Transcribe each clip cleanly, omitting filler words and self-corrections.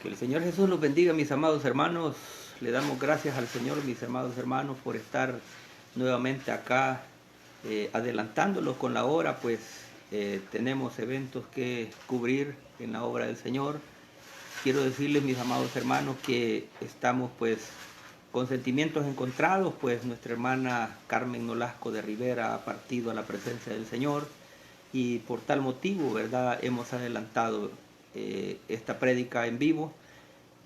Que el Señor Jesús los bendiga, mis amados hermanos. Le damos gracias al Señor, mis amados hermanos, por estar nuevamente acá, adelantándolos con la hora, pues tenemos eventos que cubrir en la obra del Señor. Quiero decirles, mis amados hermanos, que estamos pues con sentimientos encontrados, pues nuestra hermana Carmen Nolasco de Rivera ha partido a la presencia del Señor y por tal motivo, ¿verdad?, hemos adelantado esta prédica en vivo.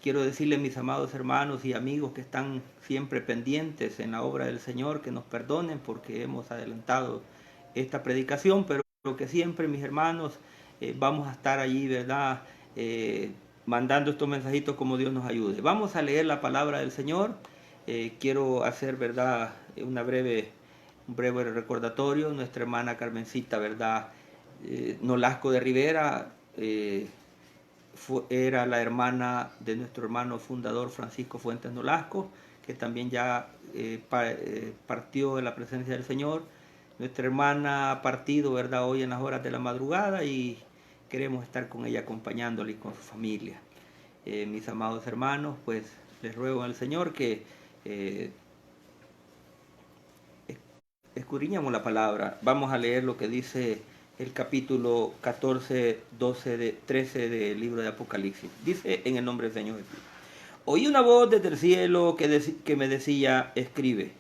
Quiero decirles, mis amados hermanos y amigos que están siempre pendientes en la obra del Señor, que nos perdonen porque hemos adelantado esta predicación, pero que siempre, mis hermanos, vamos a estar allí, ¿verdad?, mandando estos mensajitos como Dios nos ayude. Vamos a leer la palabra del Señor. Quiero hacer, ¿verdad?, un breve recordatorio. Nuestra hermana Carmencita, ¿verdad?, Nolasco de Rivera, era la hermana de nuestro hermano fundador Francisco Fuentes Nolasco, que también ya partió de la presencia del Señor. Nuestra hermana ha partido, ¿verdad?, hoy en las horas de la madrugada y queremos estar con ella acompañándole y con su familia. Mis amados hermanos, pues les ruego al Señor que escudriñemos la palabra. Vamos a leer lo que dice el capítulo 14, 12, 13 del libro de Apocalipsis. Dice en el nombre del Señor Jesús: oí una voz desde el cielo que me decía: escribe,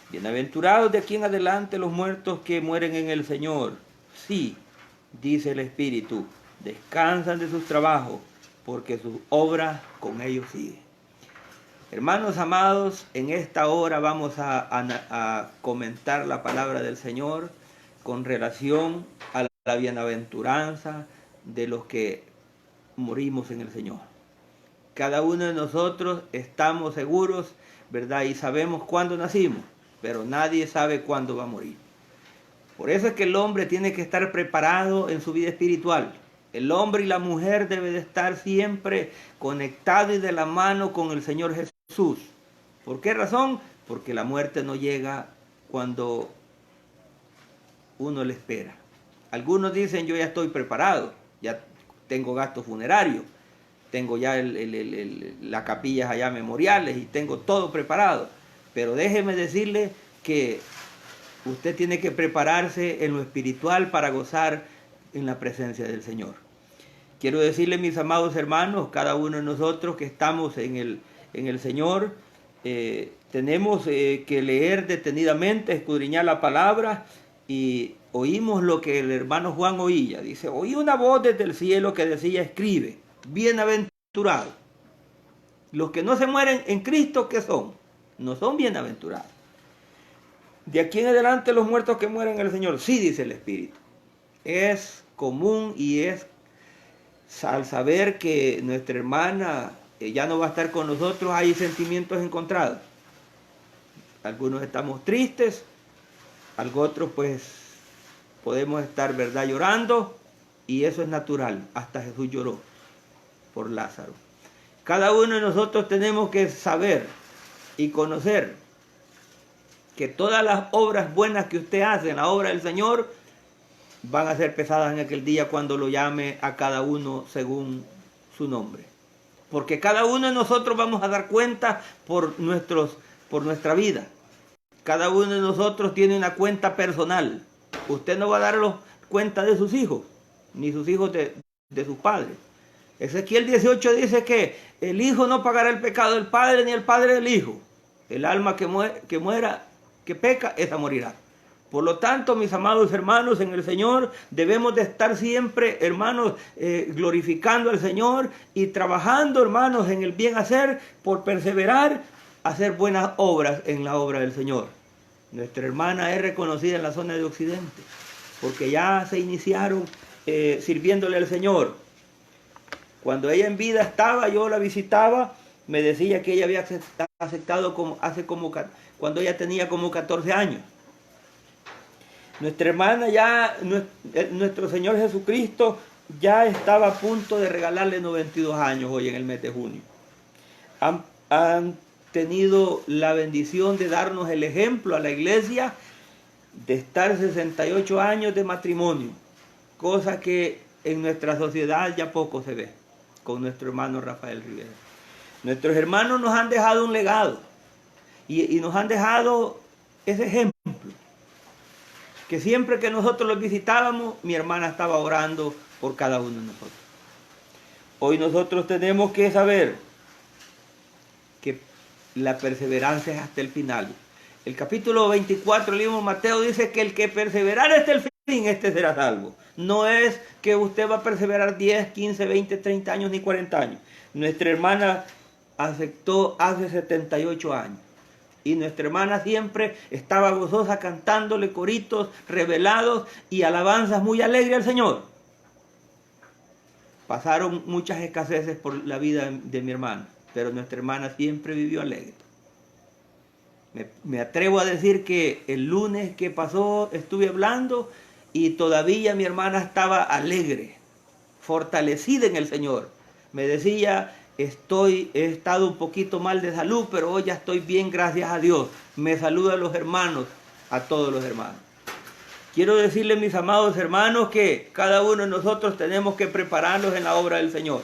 bienaventurados de aquí en adelante los muertos que mueren en el Señor. Sí, dice el Espíritu, descansan de sus trabajos, porque sus obras con ellos siguen. Hermanos amados, en esta hora vamos a comentar la palabra del Señor con relación a la bienaventuranza de los que morimos en el Señor. Cada uno de nosotros estamos seguros, ¿verdad?, y sabemos cuándo nacimos, pero nadie sabe cuándo va a morir. Por eso es que el hombre tiene que estar preparado en su vida espiritual. El hombre y la mujer deben de estar siempre conectados y de la mano con el Señor Jesús. ¿Por qué razón? Porque la muerte no llega cuando uno le espera. Algunos dicen: yo ya estoy preparado, ya tengo gastos funerarios, tengo ya las capillas allá memoriales y tengo todo preparado. Pero déjeme decirle que usted tiene que prepararse en lo espiritual para gozar en la presencia del Señor. Quiero decirle, mis amados hermanos, cada uno de nosotros que estamos en el Señor, tenemos que leer detenidamente, escudriñar la palabra, y oímos lo que el hermano Juan oía. Dice: oí una voz desde el cielo que decía: escribe, bienaventurados. Los que no se mueren en Cristo, ¿qué son? No son bienaventurados. De aquí en adelante los muertos que mueren en el Señor. Sí, dice el Espíritu. Es común y es al saber que nuestra hermana ya no va a estar con nosotros, hay sentimientos encontrados. Algunos estamos tristes, otros pues podemos estar, ¿verdad?, llorando, y eso es natural. Hasta Jesús lloró por Lázaro. Cada uno de nosotros tenemos que saber y conocer que todas las obras buenas que usted hace en la obra del Señor van a ser pesadas en aquel día cuando lo llame a cada uno según su nombre. Porque cada uno de nosotros vamos a dar cuenta por nuestra vida. Cada uno de nosotros tiene una cuenta personal. Usted no va a dar cuenta de sus hijos, ni sus hijos de sus padres. Ezequiel 18 dice que el hijo no pagará el pecado del padre, ni el padre del hijo. El alma que peca, esa morirá. Por lo tanto, mis amados hermanos en el Señor, debemos de estar siempre, hermanos, glorificando al Señor y trabajando, hermanos, en el bien hacer, por perseverar, hacer buenas obras en la obra del Señor. Nuestra hermana es reconocida en la zona de Occidente, porque ya se iniciaron sirviéndole al Señor. Cuando ella en vida estaba, yo la visitaba, me decía que ella había aceptado cuando ella tenía como 14 años. Nuestra hermana ya, nuestro Señor Jesucristo ya estaba a punto de regalarle 92 años hoy en el mes de junio. Han tenido la bendición de darnos el ejemplo a la iglesia de estar 68 años de matrimonio, cosa que en nuestra sociedad ya poco se ve. con nuestro hermano Rafael Rivera. Nuestros hermanos nos han dejado un legado y nos han dejado ese ejemplo, que siempre que nosotros los visitábamos, mi hermana estaba orando por cada uno de nosotros. Hoy nosotros tenemos que saber que la perseverancia es hasta el final. El capítulo 24 del libro de Mateo dice que el que perseverara hasta el fin, este será salvo. No es que usted va a perseverar 10, 15, 20, 30 años ni 40 años. Nuestra hermana aceptó hace 78 años. Y nuestra hermana siempre estaba gozosa cantándole coritos revelados y alabanzas muy alegres al Señor. Pasaron muchas escaseces por la vida de mi hermana, pero nuestra hermana siempre vivió alegre. Me atrevo a decir que el lunes que pasó estuve hablando y todavía mi hermana estaba alegre, fortalecida en el Señor. Me decía, he estado un poquito mal de salud, pero hoy ya estoy bien, gracias a Dios. Me saluda a los hermanos, a todos los hermanos. Quiero decirles, mis amados hermanos, que cada uno de nosotros tenemos que prepararnos en la obra del Señor.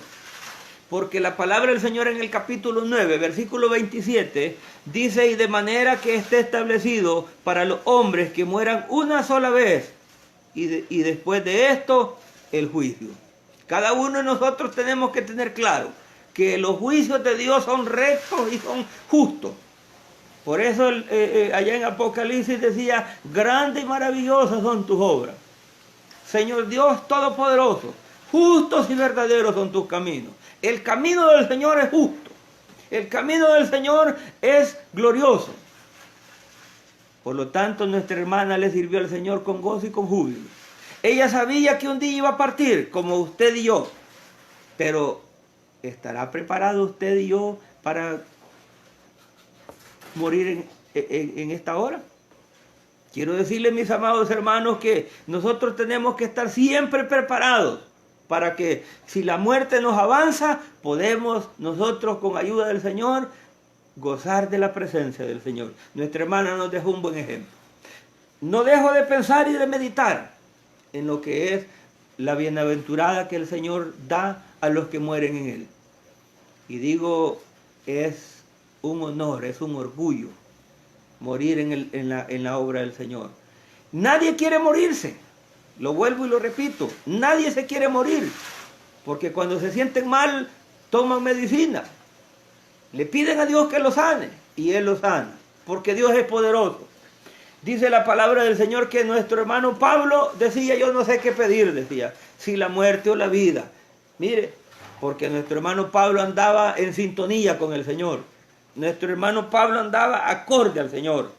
Porque la palabra del Señor en el capítulo 9, versículo 27, dice, y de manera que esté establecido para los hombres que mueran una sola vez, y después de esto, el juicio. Cada uno de nosotros tenemos que tener claro que los juicios de Dios son rectos y son justos. Por eso allá en Apocalipsis decía, grandes y maravillosas son tus obras. Señor Dios Todopoderoso, justos y verdaderos son tus caminos. El camino del Señor es justo. El camino del Señor es glorioso. Por lo tanto, nuestra hermana le sirvió al Señor con gozo y con júbilo. Ella sabía que un día iba a partir, como usted y yo. Pero, ¿estará preparado usted y yo para morir en esta hora? Quiero decirles, mis amados hermanos, que nosotros tenemos que estar siempre preparados para que si la muerte nos avanza, podemos nosotros con ayuda del Señor gozar de la presencia del Señor. Nuestra hermana nos dejó un buen ejemplo. No dejo de pensar y de meditar en lo que es la bienaventurada que el Señor da a los que mueren en Él. Y digo, es un honor, es un orgullo morir en la obra del Señor. Nadie quiere morirse. Lo vuelvo y lo repito, nadie se quiere morir, porque cuando se sienten mal, toman medicina, le piden a Dios que los sane, y Él los sana, porque Dios es poderoso. Dice la palabra del Señor que nuestro hermano Pablo decía, yo no sé qué pedir, decía, si la muerte o la vida. Mire, porque nuestro hermano Pablo andaba en sintonía con el Señor, nuestro hermano Pablo andaba acorde al Señor,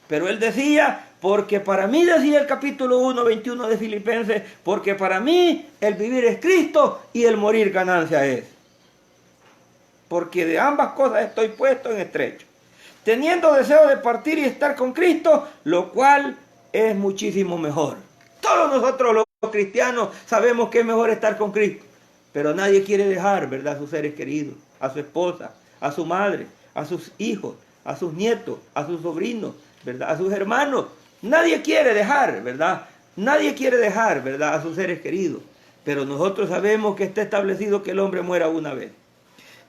pero él decía, porque para mí, decía el capítulo 1, 21 de Filipenses, porque para mí el vivir es Cristo y el morir ganancia es. Porque de ambas cosas estoy puesto en estrecho, teniendo deseo de partir y estar con Cristo, lo cual es muchísimo mejor. Todos nosotros los cristianos sabemos que es mejor estar con Cristo, pero nadie quiere dejar, ¿verdad?, a sus seres queridos, a su esposa, a su madre, a sus hijos, a sus nietos, a sus sobrinos, ¿verdad?, a sus hermanos. Nadie quiere dejar, ¿verdad? Nadie quiere dejar, ¿verdad?, a sus seres queridos. Pero nosotros sabemos que está establecido que el hombre muera una vez.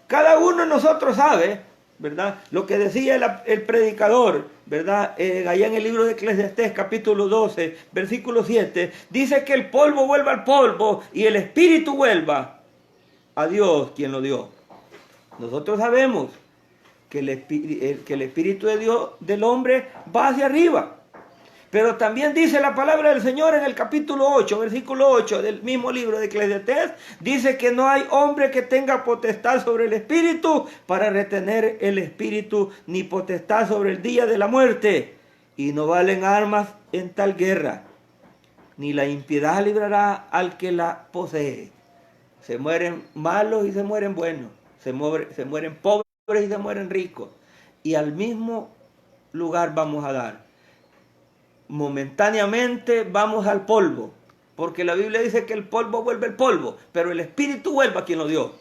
Cada uno de nosotros sabe, ¿verdad?, lo que decía el predicador, ¿verdad? Allá en el libro de Eclesiastés, capítulo 12, versículo 7, dice que el polvo vuelva al polvo y el espíritu vuelva a Dios quien lo dio. Nosotros sabemos que el espíritu de Dios, del hombre, va hacia arriba. Pero también dice la palabra del Señor en el capítulo 8, versículo 8 del mismo libro de Eclesiastés, dice que no hay hombre que tenga potestad sobre el espíritu para retener el espíritu, ni potestad sobre el día de la muerte. Y no valen armas en tal guerra, ni la impiedad librará al que la posee. Se mueren malos y se mueren buenos, se mueren pobres y se mueren ricos. Y al mismo lugar vamos a dar. Momentáneamente vamos al polvo, porque la Biblia dice que el polvo vuelve el polvo, pero el espíritu vuelve a quien lo dio.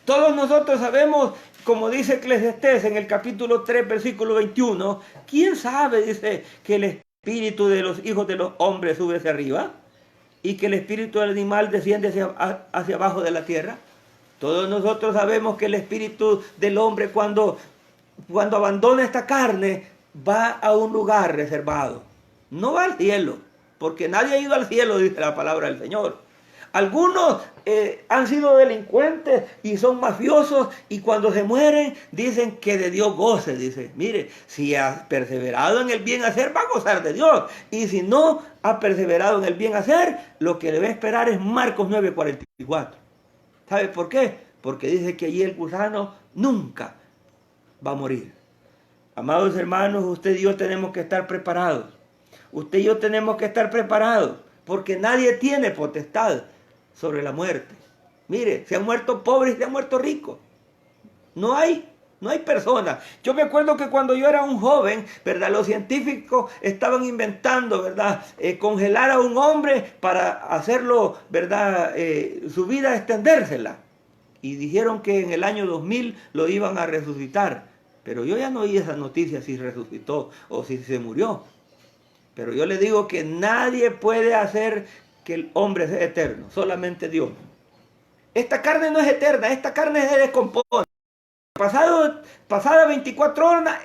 Todos nosotros sabemos, como dice Eclesiastés en el capítulo 3, versículo 21, ¿quién sabe, dice, que el espíritu de los hijos de los hombres sube hacia arriba y que el espíritu del animal desciende hacia abajo de la tierra? Todos nosotros sabemos que el espíritu del hombre cuando abandona esta carne va a un lugar reservado. No va al cielo, porque nadie ha ido al cielo, dice la palabra del Señor. Algunos han sido delincuentes y son mafiosos y cuando se mueren dicen que de Dios goce. Dice, mire, si ha perseverado en el bien hacer va a gozar de Dios. Y si no ha perseverado en el bien hacer, lo que le va a esperar es Marcos 9:44. ¿Sabe por qué? Porque dice que allí el gusano nunca va a morir. Amados hermanos, usted y yo tenemos que estar preparados. Usted y yo tenemos que estar preparados porque nadie tiene potestad sobre la muerte. Mire, se han muerto pobres y se han muerto ricos. No hay personas. Yo me acuerdo que cuando yo era un joven, ¿verdad? Los científicos estaban inventando, ¿verdad? Congelar a un hombre para hacerlo, ¿verdad? Su vida extendérsela. Y dijeron que en el año 2000 lo iban a resucitar. Pero yo ya no oí esa noticia si resucitó o si se murió. Pero yo le digo que nadie puede hacer que el hombre sea eterno, solamente Dios. Esta carne no es eterna, esta carne se descompone. Pasada 24 horas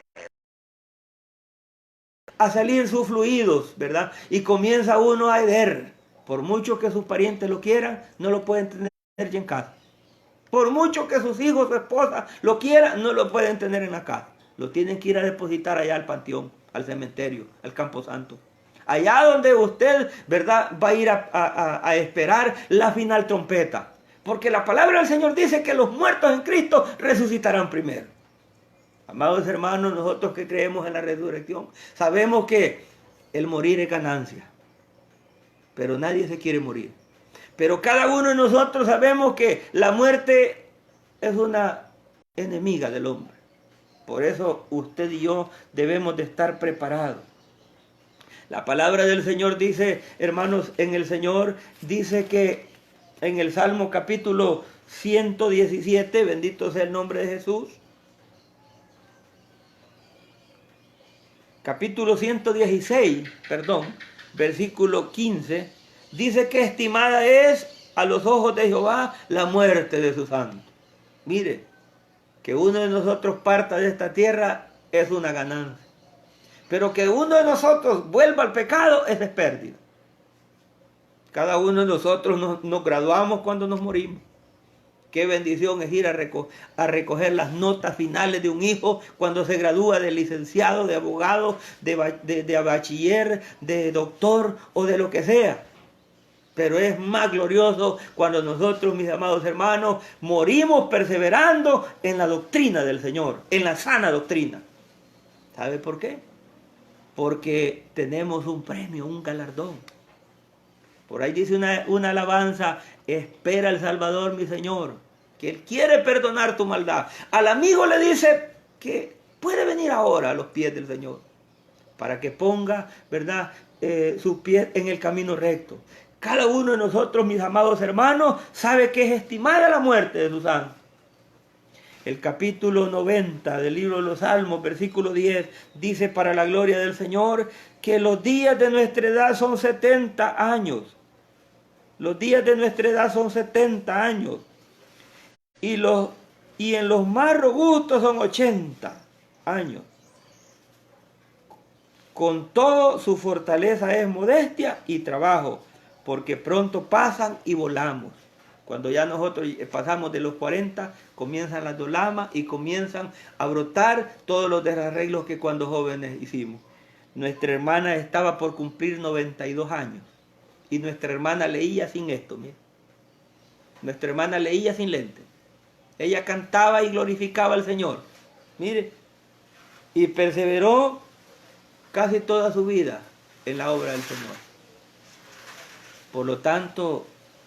a salir sus fluidos, ¿verdad? Y comienza uno a herder. Por mucho que sus parientes lo quieran, no lo pueden tener ya en casa. Por mucho que sus hijos, su esposa lo quieran, no lo pueden tener en la casa. Lo tienen que ir a depositar allá al panteón, al cementerio, al camposanto. Allá donde usted, ¿verdad?, va a ir a esperar la final trompeta. Porque la palabra del Señor dice que los muertos en Cristo resucitarán primero. Amados hermanos, nosotros que creemos en la resurrección, sabemos que el morir es ganancia. Pero nadie se quiere morir. Pero cada uno de nosotros sabemos que la muerte es una enemiga del hombre. Por eso usted y yo debemos de estar preparados. La palabra del Señor dice, hermanos, en el Señor dice que en el Salmo capítulo 117, bendito sea el nombre de Jesús, capítulo 116, versículo 15, dice que estimada es a los ojos de Jehová la muerte de sus santos. Mire, que uno de nosotros parta de esta tierra es una ganancia. Pero que uno de nosotros vuelva al pecado, esa es pérdida. Cada uno de nosotros nos graduamos cuando nos morimos. Qué bendición es ir a recoger las notas finales de un hijo cuando se gradúa de licenciado, de abogado, de bachiller, de doctor o de lo que sea. Pero es más glorioso cuando nosotros, mis amados hermanos, morimos perseverando en la doctrina del Señor, en la sana doctrina. ¿Sabe por qué? Porque tenemos un premio, un galardón. Por ahí dice una alabanza, espera al Salvador, mi Señor, que Él quiere perdonar tu maldad. Al amigo le dice que puede venir ahora a los pies del Señor, para que ponga, ¿verdad?, sus pies en el camino recto. Cada uno de nosotros, mis amados hermanos, sabe que es estimada la muerte de sus santos. El capítulo 90 del libro de los Salmos, versículo 10, dice, para la gloria del Señor, que los días de nuestra edad son 70 años. Los días de nuestra edad son 70 años. Y en los más robustos son 80 años. Con todo, su fortaleza es modestia y trabajo, porque pronto pasan y volamos. Cuando ya nosotros pasamos de los 40, comienzan las dolamas y comienzan a brotar todos los desarreglos que cuando jóvenes hicimos. Nuestra hermana estaba por cumplir 92 años. Y nuestra hermana leía sin esto, mira. Nuestra hermana leía sin lente. Ella cantaba y glorificaba al Señor. Mire. Y perseveró casi toda su vida en la obra del Señor. Por lo tanto,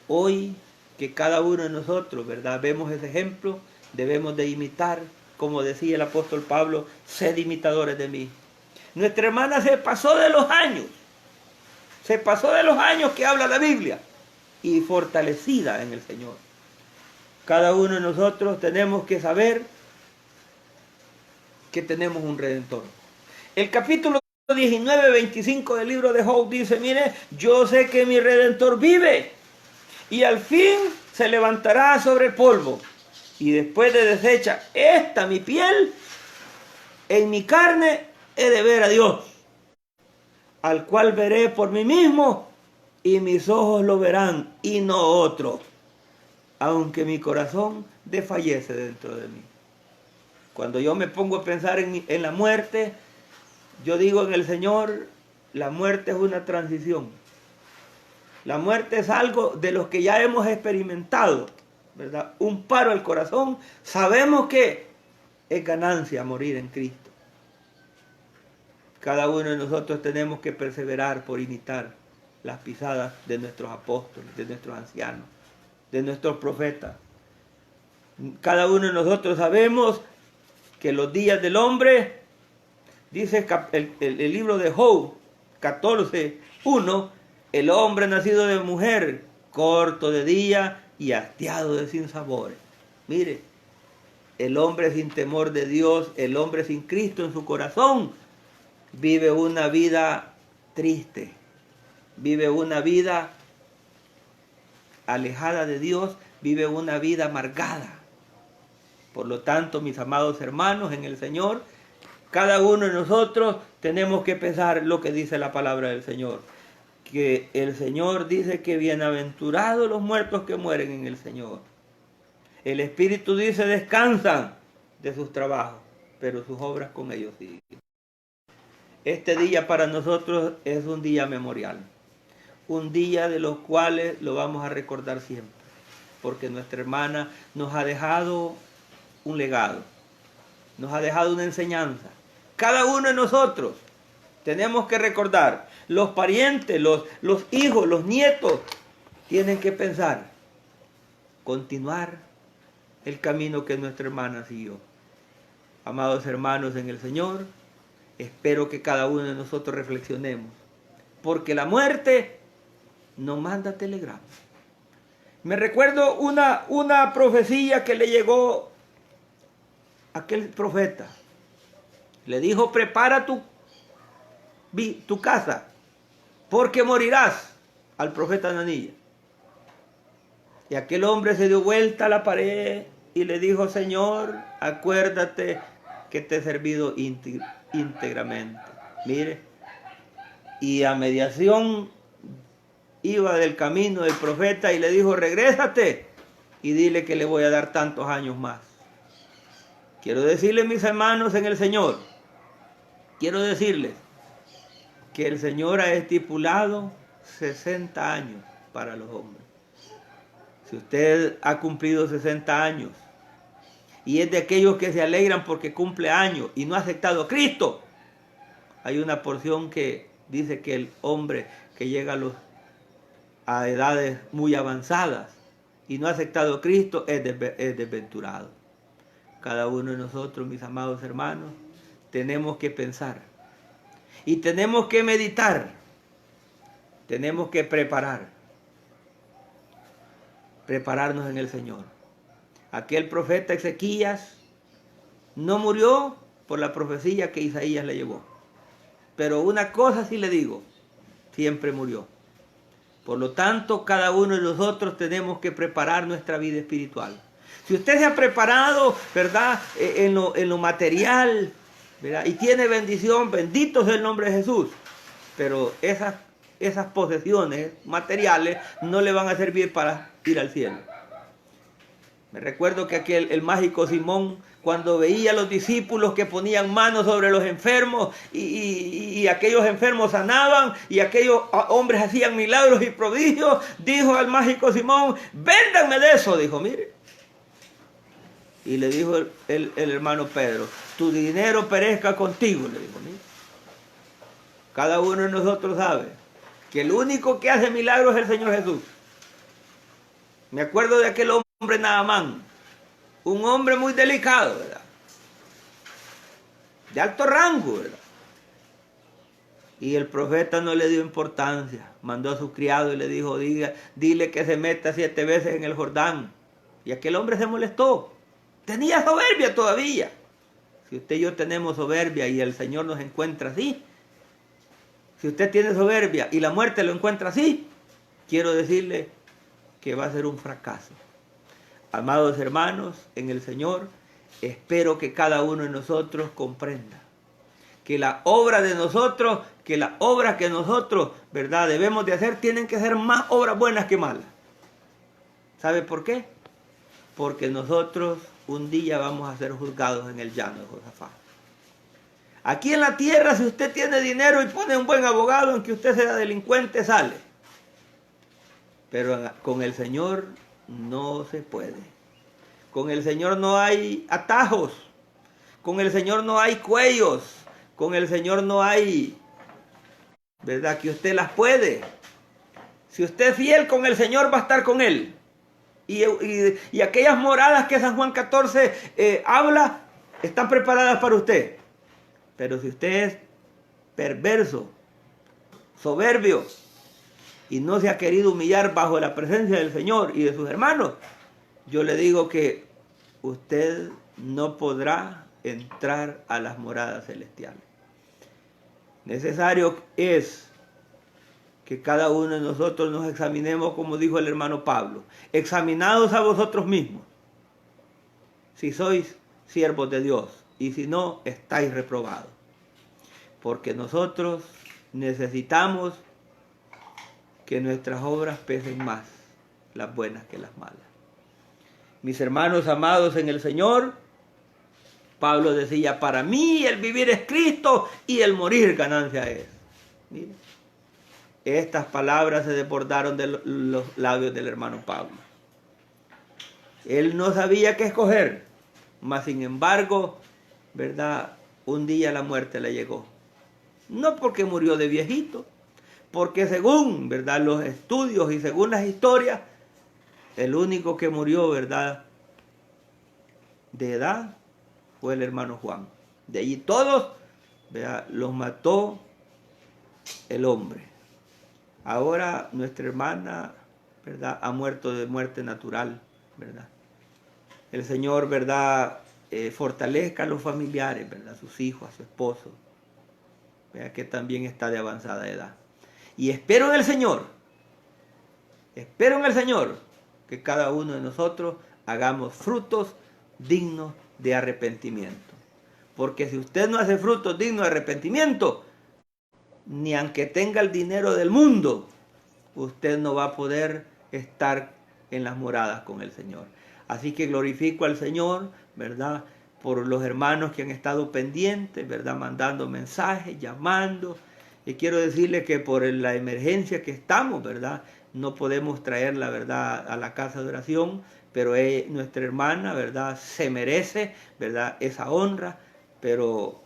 hoy que cada uno de nosotros, ¿verdad?, vemos ese ejemplo, debemos de imitar, como decía el apóstol Pablo, sed imitadores de mí. Nuestra hermana se pasó de los años que habla la Biblia, y fortalecida en el Señor. Cada uno de nosotros tenemos que saber que tenemos un Redentor. El capítulo 19, 25 del libro de Job dice, mire, yo sé que mi Redentor vive, y al fin se levantará sobre el polvo. y después de deshecha esta mi piel, en mi carne he de ver a Dios, al cual veré por mí mismo, y mis ojos lo verán, y no otro, aunque mi corazón desfallece dentro de mí. Cuando yo me pongo a pensar en la muerte, yo digo en el Señor, la muerte es una transición. La muerte es algo de los que ya hemos experimentado, ¿verdad? Un paro al corazón. Sabemos que es ganancia morir en Cristo. Cada uno de nosotros tenemos que perseverar por imitar las pisadas de nuestros apóstoles, de nuestros ancianos, de nuestros profetas. Cada uno de nosotros sabemos que los días del hombre, dice el libro de Job 14:1, el hombre nacido de mujer, corto de día y hastiado de sinsabores. Mire, el hombre sin temor de Dios, el hombre sin Cristo en su corazón, vive una vida triste, vive una vida alejada de Dios, vive una vida amargada. Por lo tanto, mis amados hermanos en el Señor, cada uno de nosotros tenemos que pensar lo que dice la palabra del Señor. Que el Señor dice que bienaventurados los muertos que mueren en el Señor. El Espíritu dice descansan de sus trabajos, pero sus obras con ellos siguen. Este día para nosotros es un día memorial. Un día de los cuales lo vamos a recordar siempre. Porque nuestra hermana nos ha dejado un legado. Nos ha dejado una enseñanza. Cada uno de nosotros tenemos que recordar. Los parientes, los hijos, los nietos, tienen que pensar, continuar el camino que nuestra hermana siguió. Amados hermanos en el Señor, espero que cada uno de nosotros reflexionemos, porque la muerte nos manda telegramas. Me recuerdo una profecía que le llegó a aquel profeta. Le dijo, prepara tu casa, porque morirás, al profeta Ananías. Y aquel hombre se dio vuelta a la pared y le dijo, Señor, acuérdate que te he servido íntegramente. Mire, y a mediación iba del camino del profeta y le dijo, regrésate y dile que le voy a dar tantos años más. Quiero decirles, mis hermanos en el Señor, quiero decirles que el Señor ha estipulado 60 años para los hombres. Si usted ha cumplido 60 años y es de aquellos que se alegran porque cumple años y no ha aceptado a Cristo, hay una porción que dice que el hombre que llega a edades muy avanzadas y no ha aceptado a Cristo es desventurado. Cada uno de nosotros, mis amados hermanos, tenemos que pensar y tenemos que meditar, tenemos que prepararnos en el Señor. Aquel profeta Ezequías no murió por la profecía que Isaías le llevó, pero una cosa sí le digo, siempre murió. Por lo tanto, cada uno de nosotros tenemos que preparar nuestra vida espiritual. Si usted se ha preparado, ¿verdad?, en lo material, ¿verdad?, y tiene bendición, bendito sea el nombre de Jesús, pero esas posesiones materiales no le van a servir para ir al cielo. Me recuerdo que el mágico Simón, cuando veía a los discípulos que ponían manos sobre los enfermos y aquellos enfermos sanaban y aquellos hombres hacían milagros y prodigios, dijo al mágico Simón, véndanme de eso, dijo, mire. Y le dijo el hermano Pedro, tu dinero perezca contigo, le dijo, mire. Cada uno de nosotros sabe que el único que hace milagros es el Señor Jesús. Me acuerdo de aquel hombre Naamán, un hombre muy delicado, ¿verdad?, de alto rango, ¿verdad? Y el profeta no le dio importancia, mandó a su criado y le dijo, dile que se meta 7 veces en el Jordán. Y aquel hombre se molestó, tenía soberbia todavía. Si usted y yo tenemos soberbia y el Señor nos encuentra así, si usted tiene soberbia y la muerte lo encuentra así, quiero decirle que va a ser un fracaso. Amados hermanos, en el Señor, espero que cada uno de nosotros comprenda que la obra de nosotros, que las obras que nosotros, ¿verdad?, debemos de hacer, tienen que ser más obras buenas que malas. ¿Sabe por qué? Porque nosotros un día vamos a ser juzgados en el llano de Josafat. Aquí en la tierra, si usted tiene dinero y pone un buen abogado en que usted sea delincuente, sale. Pero con el Señor no se puede. Con el Señor no hay atajos. Con el Señor no hay cuellos. Con el Señor no hay, ¿verdad?, que usted las puede. Si usted es fiel con el Señor, va a estar con Él. Y aquellas moradas que San Juan 14 habla, están preparadas para usted. Pero si usted es perverso, soberbio, y no se ha querido humillar bajo la presencia del Señor y de sus hermanos, yo le digo que usted no podrá entrar a las moradas celestiales. Necesario es que cada uno de nosotros nos examinemos, como dijo el hermano Pablo. Examinados a vosotros mismos, si sois siervos de Dios, y si no, estáis reprobados. Porque nosotros necesitamos que nuestras obras pesen más, las buenas que las malas. Mis hermanos amados en el Señor, Pablo decía, para mí el vivir es Cristo y el morir ganancia es. Miren, estas palabras se desbordaron de los labios del hermano Pablo. Él no sabía qué escoger, mas sin embargo, ¿verdad?, un día la muerte le llegó. No porque murió de viejito, porque según, ¿verdad?, los estudios y según las historias, el único que murió, ¿verdad?, de edad fue el hermano Juan. De allí todos, ¿verdad?, los mató el hombre. Ahora nuestra hermana, ¿verdad?, ha muerto de muerte natural, ¿verdad? El Señor, ¿verdad?, fortalezca a los familiares, ¿verdad?, a sus hijos, a su esposo, ¿verdad?, que también está de avanzada edad. Y espero en el Señor que cada uno de nosotros hagamos frutos dignos de arrepentimiento. Porque si usted no hace frutos dignos de arrepentimiento, ni aunque tenga el dinero del mundo, usted no va a poder estar en las moradas con el Señor. Así que glorifico al Señor, ¿verdad?, por los hermanos que han estado pendientes, ¿verdad?, mandando mensajes, llamando. Y quiero decirle que por la emergencia que estamos, ¿verdad?, no podemos traerla, ¿verdad?, a la casa de oración, pero nuestra hermana, ¿verdad?, se merece, ¿verdad?, esa honra, pero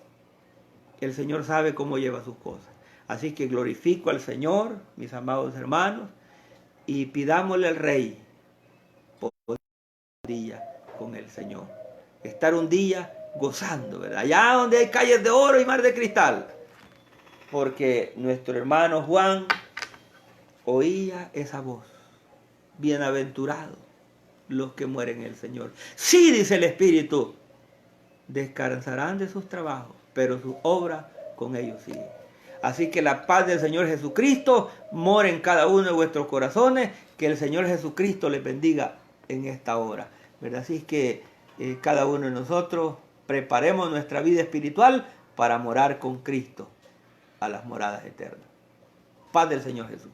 el Señor sabe cómo lleva sus cosas. Así que glorifico al Señor, mis amados hermanos, y pidámosle al Rey por un día con el Señor. Estar un día gozando, ¿verdad?, allá donde hay calles de oro y mar de cristal. Porque nuestro hermano Juan oía esa voz. Bienaventurados los que mueren en el Señor. Sí, dice el Espíritu, descansarán de sus trabajos, pero su obra con ellos sigue. Así que la paz del Señor Jesucristo mora en cada uno de vuestros corazones. Que el Señor Jesucristo les bendiga en esta hora, ¿verdad? Así que cada uno de nosotros preparemos nuestra vida espiritual para morar con Cristo a las moradas eternas. Paz del Señor Jesús.